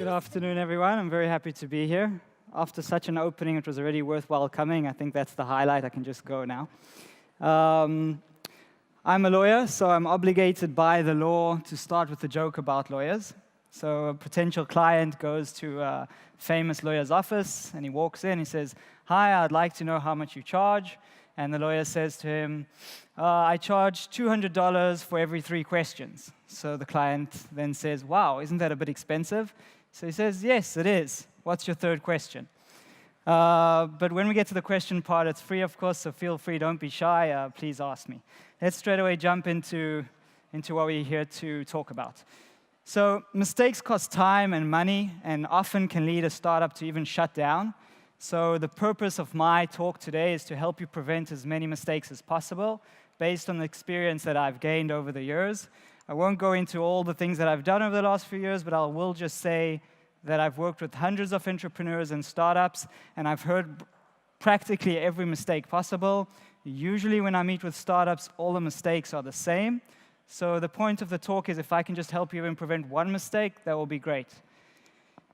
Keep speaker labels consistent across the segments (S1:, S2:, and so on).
S1: Good afternoon, everyone. I'm very happy to be here. After such an opening, it was already worthwhile coming. I think that's the highlight. I can just go now. I'm a lawyer, so I'm obligated by the law to start with a joke about lawyers. So a potential client goes to a famous lawyer's office, and he walks in. He says, "Hi, I'd like to know how much you charge." And the lawyer says to him, "I charge $200 for every 3 questions." So the client then says, "Wow, isn't that a bit expensive?" So he says, "Yes, it is. What's your 3rd question?" But when we get to the question part, it's free, of course, so feel free, don't be shy, please ask me. Let's straight away jump into what we're here to talk about. So mistakes cost time and money, and often can lead a startup to even shut down. So the purpose of my talk today is to help you prevent as many mistakes as possible, based on the experience that I've gained over the years. I won't go into all the things that I've done over the last few years, but I will just say that I've worked with hundreds of entrepreneurs and startups, and I've heard practically every mistake possible. Usually when I meet with startups, all the mistakes are the same. So the point of the talk is if I can just help you even prevent one mistake, that will be great.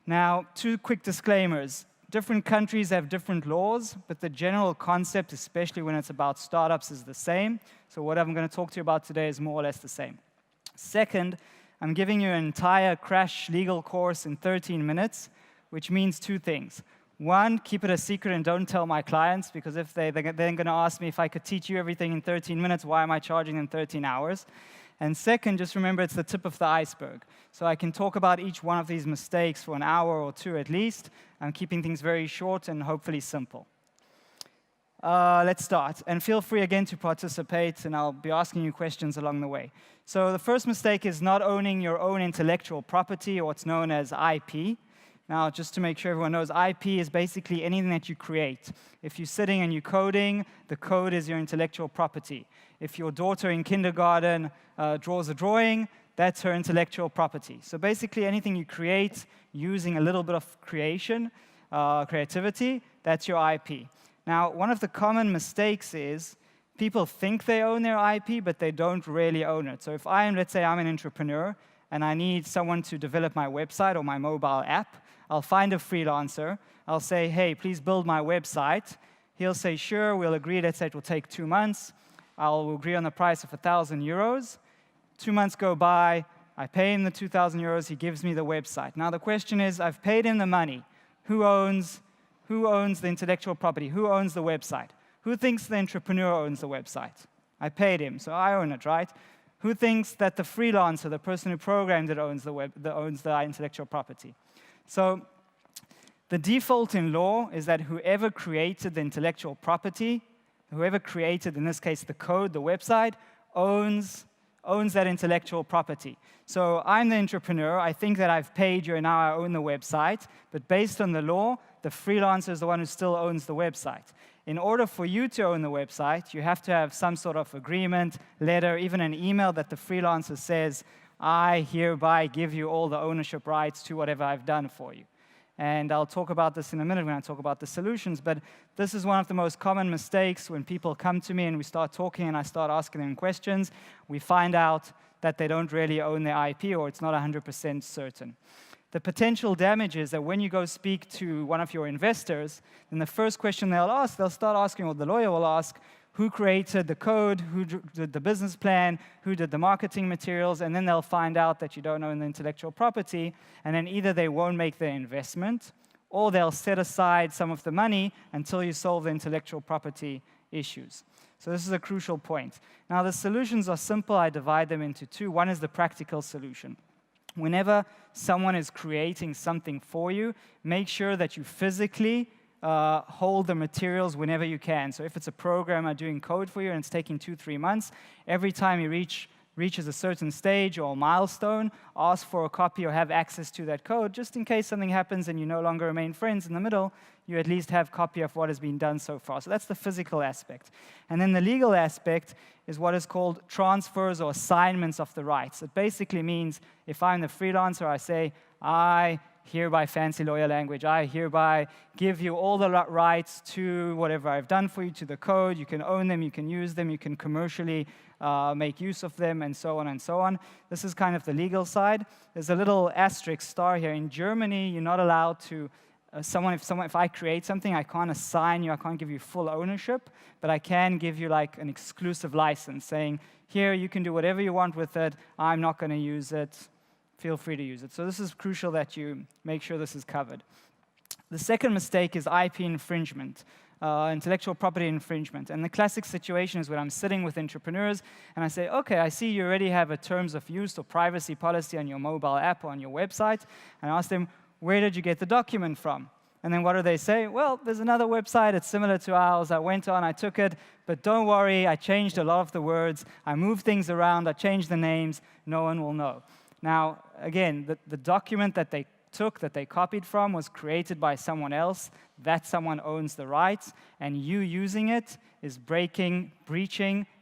S1: Now, 2 quick disclaimers. Different countries have different laws, but the general concept, especially when it's about startups, is the same. So what I'm going to talk to you about today is more or less the same. Second, I'm giving you an entire crash legal course in 13 minutes, which means 2 things. 1, keep it a secret and don't tell my clients, because if they're then going to ask me if I could teach you everything in 13 minutes, why am I charging them 13 hours? And second, just remember it's the tip of the iceberg. So I can talk about each one of these mistakes for an hour or 2 at least. I'm keeping things very short and hopefully simple. Let's start. And feel free again to participate, and I'll be asking you questions along the way. So the first mistake is not owning your own intellectual property, or what's known as IP. Now, just to make sure everyone knows, IP is basically anything that you create. If you're sitting and you're coding, the code is your intellectual property. If your daughter in kindergarten draws a drawing, that's her intellectual property. So basically, anything you create using a little bit of creativity, that's your IP. Now, one of the common mistakes is people think they own their IP, but they don't really own it. So if let's say I'm an entrepreneur, and I need someone to develop my website or my mobile app, I'll find a freelancer. I'll say, "Hey, please build my website." He'll say, "Sure, we'll agree. Let's say it will take 2 months. I'll agree on the price of 1,000 euros. 2 months go by. I pay him the 2,000 euros. He gives me the website. Now, the question is, I've paid him the money. Who owns the intellectual property? Who owns the website? Who thinks the entrepreneur owns the website? I paid him, so I own it, right? Who thinks that the freelancer, the person who programmed it, owns the intellectual property? So the default in law is that whoever created the intellectual property, whoever created, in this case, the code, the website, owns that intellectual property. So I'm the entrepreneur. I think that I've paid you, and now I own the website. But based on the law, the freelancer is the one who still owns the website. In order for you to own the website, you have to have some sort of agreement, letter, even an email that the freelancer says, "I hereby give you all the ownership rights to whatever I've done for you." And I'll talk about this in a minute when I talk about the solutions, but this is one of the most common mistakes when people come to me and we start talking and I start asking them questions. We find out that they don't really own their IP, or it's not 100% certain. The potential damage is that when you go speak to one of your investors, then the first question they'll start asking, or the lawyer will ask, who created the code, who did the business plan, who did the marketing materials, and then they'll find out that you don't own the intellectual property, and then either they won't make their investment, or they'll set aside some of the money until you solve the intellectual property issues. So this is a crucial point. Now, the solutions are simple. I divide them into 2. One is the practical solution. Whenever someone is creating something for you, make sure that you physically hold the materials whenever you can. So if it's a programmer doing code for you and it's taking 2-3 months, every time you reaches a certain stage or milestone, ask for a copy or have access to that code, just in case something happens and you no longer remain friends in the middle, you at least have a copy of what has been done so far. So that's the physical aspect. And then the legal aspect is what is called transfers or assignments of the rights. It basically means if I'm the freelancer, I say, I hereby fancy lawyer language, I hereby give you all the rights to whatever I've done for you, to the code. You can own them, you can use them, you can commercially make use of them, and so on and so on. This is kind of the legal side. There's a little asterisk star here. In Germany, you're not allowed to, if I create something, I can't assign you, I can't give you full ownership, but I can give you like an exclusive license saying, here, you can do whatever you want with it, I'm not going to use it, feel free to use it. So this is crucial that you make sure this is covered. The second mistake is IP infringement, intellectual property infringement. And the classic situation is when I'm sitting with entrepreneurs and I say, okay, I see you already have a terms of use or privacy policy on your mobile app or on your website. And I ask them, where did you get the document from? And then what do they say? Well, there's another website, it's similar to ours, I went on, I took it, but don't worry, I changed a lot of the words, I moved things around, I changed the names, no one will know. Now, again, the document that they took, that they copied from, was created by someone else. That someone owns the rights, and you using it is breaching,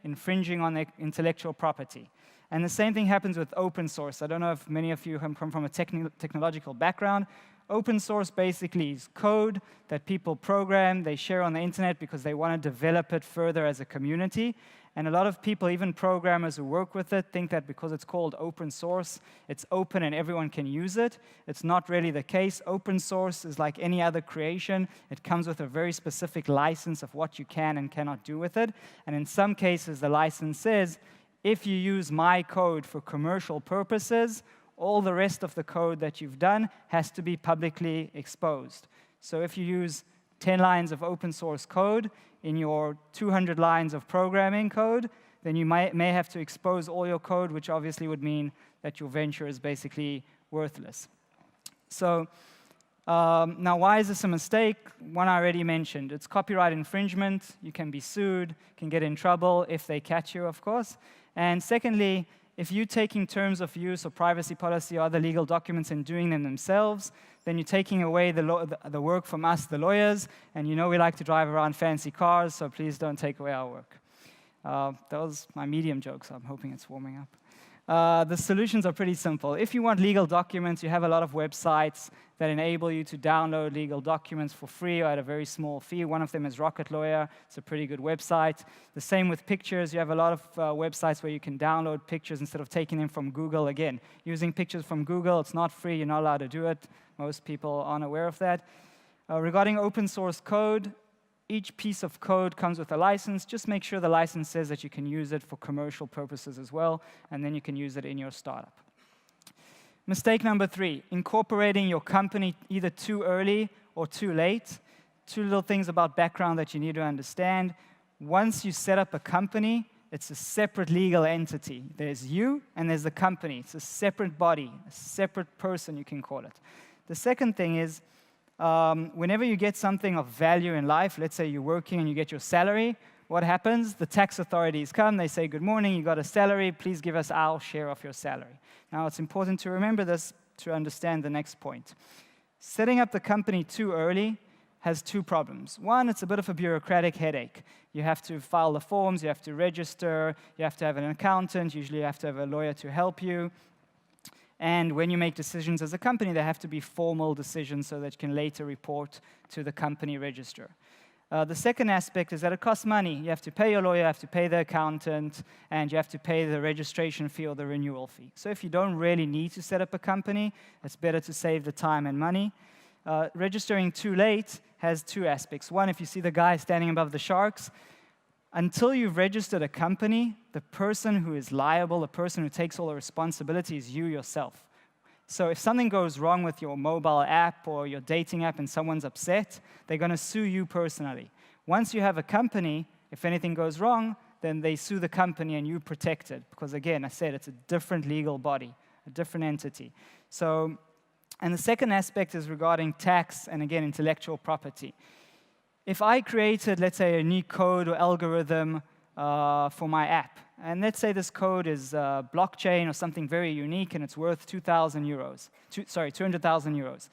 S1: infringing on their intellectual property. And the same thing happens with open source. I don't know if many of you come from a technological background. Open source basically is code that people program, they share on the internet because they want to develop it further as a community. And a lot of people, even programmers who work with it, think that because it's called open source, it's open and everyone can use it. It's not really the case. Open source is like any other creation. It comes with a very specific license of what you can and cannot do with it. And in some cases, the license says, if you use my code for commercial purposes, all the rest of the code that you've done has to be publicly exposed. So if you use 10 lines of open source code in your 200 lines of programming code, then you may have to expose all your code, which obviously would mean that your venture is basically worthless. So now, why is this a mistake? One I already mentioned. It's copyright infringement. You can be sued, can get in trouble if they catch you, of course. And secondly, if you're taking terms of use or privacy policy or other legal documents and doing them themselves, then you're taking away the work from us, the lawyers, and you know we like to drive around fancy cars, so please don't take away our work. That was my medium joke, so I'm hoping it's warming up. The solutions are pretty simple. If you want legal documents, you have a lot of websites that enable you to download legal documents for free or at a very small fee. One of them is Rocket Lawyer. It's a pretty good website. The same with pictures. You have a lot of websites where you can download pictures instead of taking them from Google. Again, using pictures from Google, it's not free. You're not allowed to do it. Most people aren't aware of that. Regarding open source code, each piece of code comes with a license. Just make sure the license says that you can use it for commercial purposes as well, and then you can use it in your startup. Mistake number 3, incorporating your company either too early or too late. 2 little things about background that you need to understand. Once you set up a company, it's a separate legal entity. There's you and there's the company. It's a separate body, a separate person, you can call it. The second thing is, whenever you get something of value in life, let's say you're working and you get your salary, what happens? The tax authorities come, they say, good morning, you got a salary, please give us our share of your salary. Now, it's important to remember this to understand the next point. Setting up the company too early has 2 problems. One, it's a bit of a bureaucratic headache. You have to file the forms, you have to register, you have to have an accountant, usually you have to have a lawyer to help you. And when you make decisions as a company, they have to be formal decisions so that you can later report to the company register. The second aspect is that it costs money. You have to pay your lawyer, you have to pay the accountant, and you have to pay the registration fee or the renewal fee. So if you don't really need to set up a company, it's better to save the time and money. Registering too late has 2 aspects. One, if you see the guy standing above the sharks, until you've registered a company, the person who is liable, the person who takes all the responsibility is you yourself. So if something goes wrong with your mobile app or your dating app and someone's upset, they're going to sue you personally. Once you have a company, if anything goes wrong, then they sue the company and you protect it. Because again, I said it's a different legal body, a different entity. So, and the second aspect is regarding tax and again, intellectual property. If I created, let's say, a new code or algorithm for my app, and let's say this code is blockchain or something very unique and it's worth 200,000 euros.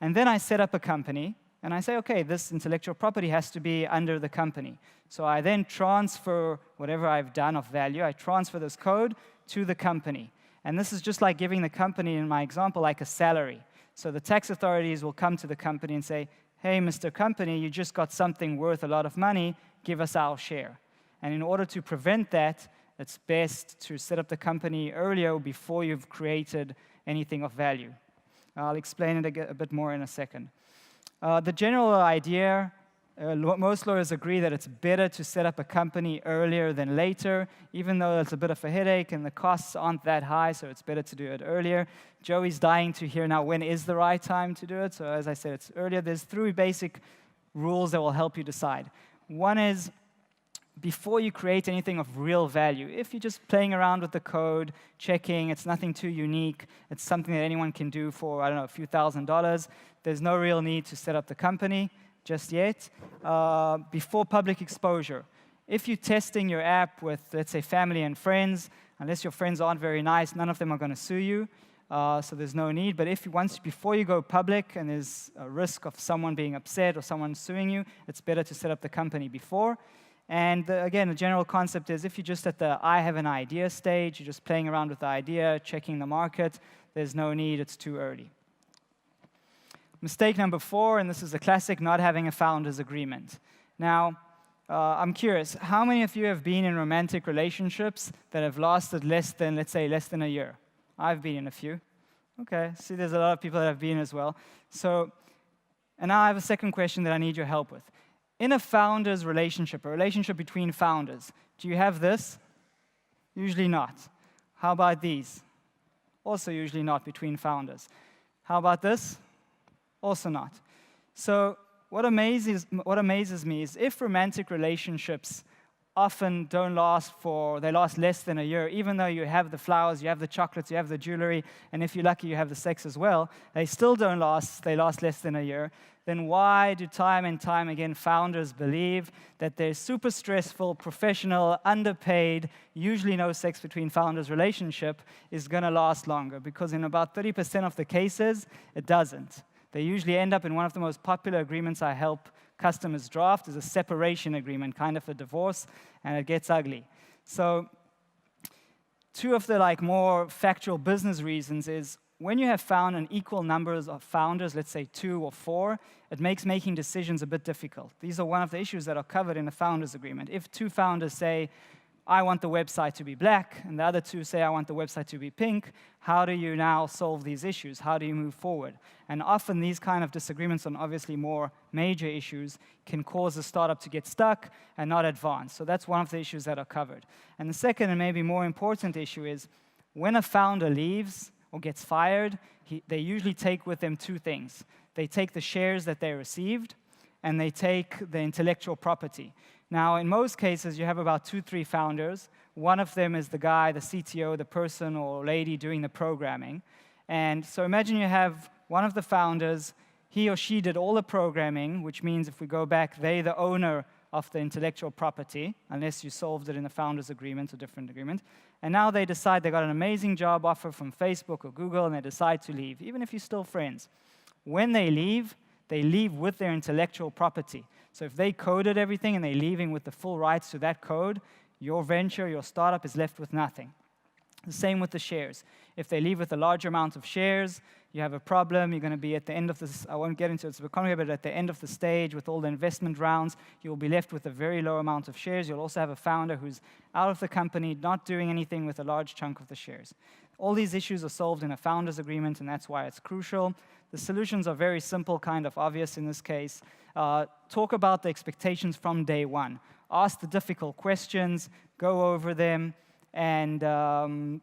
S1: And then I set up a company and I say, okay, this intellectual property has to be under the company. So I then transfer whatever I've done of value, I transfer this code to the company. And this is just like giving the company, in my example, like a salary. So the tax authorities will come to the company and say, hey, Mr. Company, you just got something worth a lot of money, give us our share. And in order to prevent that, it's best to set up the company earlier before you've created anything of value. I'll explain it a bit more in a second. The general idea, most lawyers agree that it's better to set up a company earlier than later, even though it's a bit of a headache and the costs aren't that high, so it's better to do it earlier. Joey's dying to hear now when is the right time to do it. So as I said, it's earlier. There's 3 basic rules that will help you decide. One is, before you create anything of real value, if you're just playing around with the code, checking, it's nothing too unique, it's something that anyone can do for, I don't know, a few $1,000s, there's no real need to set up the company just yet. Before public exposure, if you're testing your app with, let's say, family and friends, unless your friends aren't very nice, none of them are going to sue you, so there's no need. But before you go public and there's a risk of someone being upset or someone suing you, it's better to set up the company before. And again, the general concept is if you're just at the I have an idea stage, you're just playing around with the idea, checking the market, there's no need, it's too early. Mistake number 4, and this is a classic, not having a founder's agreement. Now, I'm curious, how many of you have been in romantic relationships that have lasted less than, let's say, less than a year? I've been in a few. Okay, see, there's a lot of people that have been as well. So, and now I have a second question that I need your help with. In a founder's relationship, a relationship between founders, do you have this? Usually not. How about these? Also usually not between founders. How about this? Also not. So what amazes me is if romantic relationships often they last less than a year, even though you have the flowers, you have the chocolates, you have the jewelry, and if you're lucky, you have the sex as well, they still don't last, they last less than a year, then why do time and time again founders believe that their super stressful, professional, underpaid, usually no sex between founders relationship is going to last longer? Because in about 30% of the cases, it doesn't. They usually end up in one of the most popular agreements I help customers draft is a separation agreement, kind of a divorce, and it gets ugly. So 2 of the more factual business reasons is when you have found an equal numbers of founders, let's say 2 or 4, it makes making decisions a bit difficult. These are one of the issues that are covered in a founders agreement. If 2 founders say, I want the website to be black, and the other 2 say, I want the website to be pink, how do you now solve these issues? How do you move forward? And often these kind of disagreements on obviously more major issues can cause a startup to get stuck and not advance. So that's one of the issues that are covered. And the second and maybe more important issue is when a founder leaves or gets fired, they usually take with them 2 things. They take the shares that they received, and they take the intellectual property. Now, in most cases, you have about 2-3 founders. One of them is the guy, the CTO, the person or lady doing the programming. And so imagine you have one of the founders, he or she did all the programming, which means if we go back, they're the owner of the intellectual property, unless you solved it in a founder's agreement or different agreement. And now they decide they got an amazing job offer from Facebook or Google, and they decide to leave, even if you're still friends. When they leave with their intellectual property. So if they coded everything and they're leaving with the full rights to that code, your venture, your startup is left with nothing. The same with the shares. If they leave with a large amount of shares, you have a problem. You're going to be at the end of this, I won't get into it, it's complicated, but at the end of the stage with all the investment rounds, you'll be left with a very low amount of shares. You'll also have a founder who's out of the company, not doing anything with a large chunk of the shares. All these issues are solved in a founder's agreement, and that's why it's crucial. The solutions are very simple, kind of obvious in this case. Talk about the expectations from day one. Ask the difficult questions, go over them, and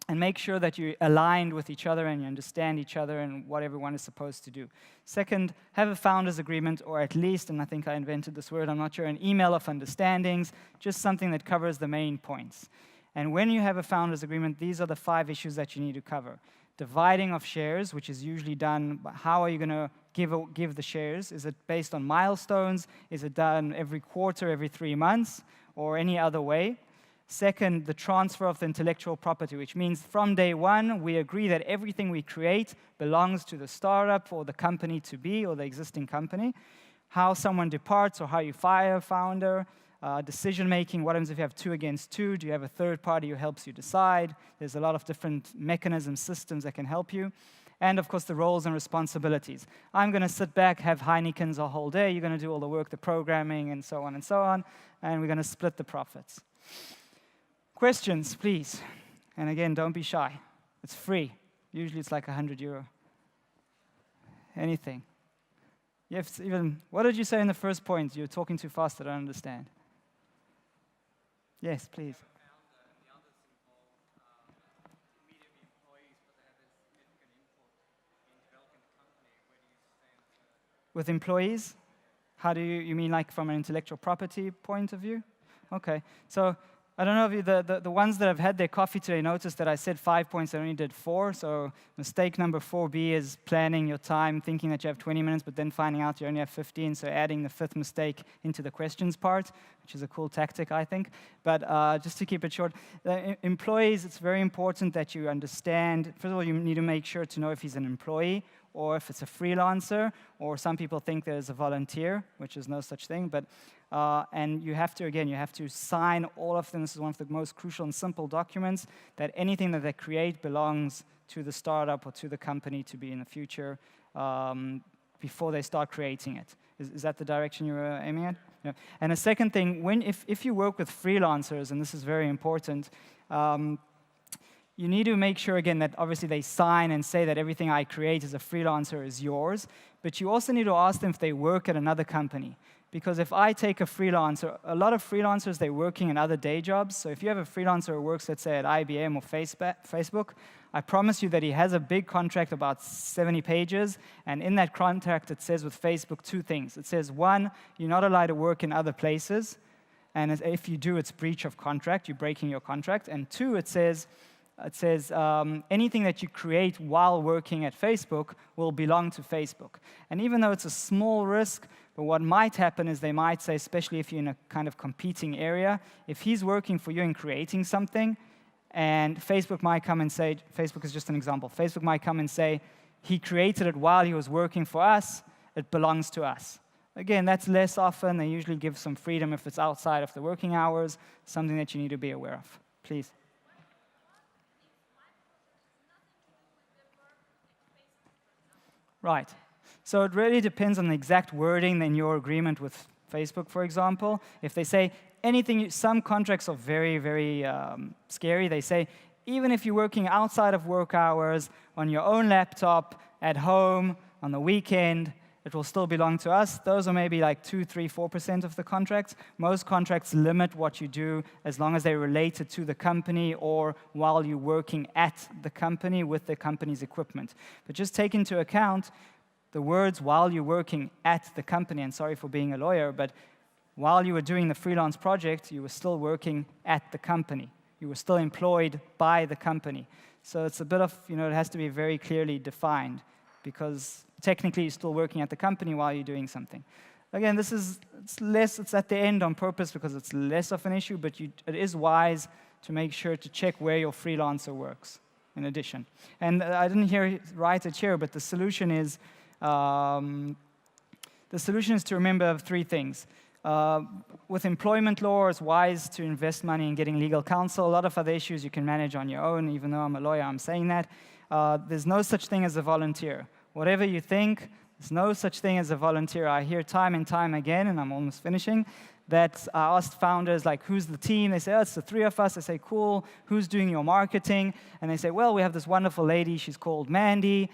S1: make sure that you're aligned with each other and you understand each other and what everyone is supposed to do. Second, have a founder's agreement, or at least, and I think I invented this word, I'm not sure, an email of understandings, just something that covers the main points. And when you have a founder's agreement, these are the 5 issues that you need to cover. Dividing of shares, which is usually done, how are you going to give the shares? Is it based on milestones? Is it done every quarter, every 3 months, or any other way? Second, the transfer of the intellectual property, which means from day one, we agree that everything we create belongs to the startup or the company to be, or the existing company. How someone departs or how you fire a founder. Decision-making, what happens if you have 2 against 2? Do you have a third party who helps you decide? There's a lot of different mechanisms, systems that can help you. And of course, the roles and responsibilities. I'm going to sit back, have Heineken's a whole day. You're going to do all the work, the programming, and so on and so on. And we're going to split the profits. Questions, please. And again, don't be shy. It's free. Usually it's like €100. Anything. You have to even, what did you say in the first point? You're talking too fast, I don't understand. Yes, please. With employees? How do you mean like from an intellectual property point of view? Okay, so I don't know if you, the ones that have had their coffee today noticed that I said 5 points, I only did 4. So mistake number 4B is planning your time, thinking that you have 20 minutes, but then finding out you only have 15. So adding the 5th mistake into the questions part, which is a cool tactic, I think. But just to keep it short, employees, it's very important that you understand. First of all, you need to make sure to know if he's an employee or if it's a freelancer, or some people think there's a volunteer, which is no such thing. But and you have to, again, you have to sign all of them. This is one of the most crucial and simple documents, that anything that they create belongs to the startup or to the company to be in the future before they start creating it. Is that the direction you were aiming at? Yeah. And a second thing, if you work with freelancers, and this is very important, you need to make sure, again, that obviously they sign and say that everything I create as a freelancer is yours, but you also need to ask them if they work at another company. Because if I take a freelancer, a lot of freelancers, they're working in other day jobs. So if you have a freelancer who works, let's say, at IBM or Facebook, I promise you that he has a big contract, about 70 pages, and in that contract it says with Facebook 2 things. It says, 1, you're not allowed to work in other places, and if you do, it's breach of contract, you're breaking your contract. And 2, it says anything that you create while working at Facebook will belong to Facebook. And even though it's a small risk, but what might happen is they might say, especially if you're in a kind of competing area, if he's working for you and creating something, and Facebook might come and say, Facebook is just an example, Facebook might come and say, he created it while he was working for us, it belongs to us. Again, that's less often. They usually give some freedom if it's outside of the working hours, something that you need to be aware of. Please. Right. So it really depends on the exact wording in your agreement with Facebook, for example. If they say anything, some contracts are very, very scary. They say, even if you're working outside of work hours, on your own laptop, at home, on the weekend, it will still belong to us. Those are maybe like 2, 3, 4% of the contracts. Most contracts limit what you do as long as they're related to the company or while you're working at the company with the company's equipment. But just take into account the words while you're working at the company, and sorry for being a lawyer, but while you were doing the freelance project, you were still working at the company. You were still employed by the company. So it's a bit of, it has to be very clearly defined, because technically you're still working at the company while you're doing something. Again, it's at the end on purpose because it's less of an issue, but it is wise to make sure to check where your freelancer works in addition. And I didn't write it here, but the solution is to remember 3 things. With employment law, it's wise to invest money in getting legal counsel. A lot of other issues you can manage on your own. Even though I'm a lawyer, I'm saying that. There's no such thing as a volunteer. Whatever you think, there's no such thing as a volunteer. I hear time and time again, and I'm almost finishing, that I asked founders, like, who's the team? They say, oh, it's the 3 of us. I say, cool. Who's doing your marketing? And they say, well, we have this wonderful lady. She's called Mandy.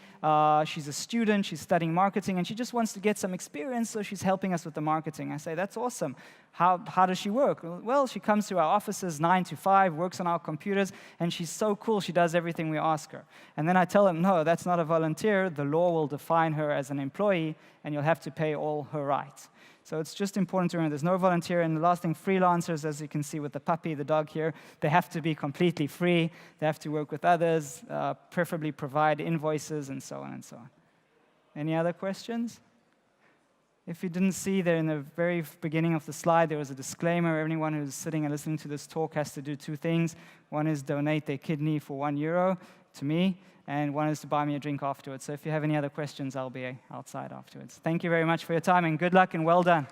S1: She's a student. She's studying marketing, and she just wants to get some experience, so she's helping us with the marketing. I say, that's awesome. How does she work? Well, she comes to our offices 9 to 5, works on our computers, and she's so cool. She does everything we ask her. And then I tell them, no, that's not a volunteer. The law will define her as an employee, and you'll have to pay all her rights. So it's just important to remember there's no volunteer. And the last thing, freelancers, as you can see with the puppy, the dog here, they have to be completely free. They have to work with others, preferably provide invoices, and so on and so on. Any other questions? If you didn't see there in the very beginning of the slide, there was a disclaimer. Anyone who's sitting and listening to this talk has to do 2 things. One is donate their kidney for €1 to me, and one is to buy me a drink afterwards. So if you have any other questions, I'll be outside afterwards. Thank you very much for your time, and good luck and well done.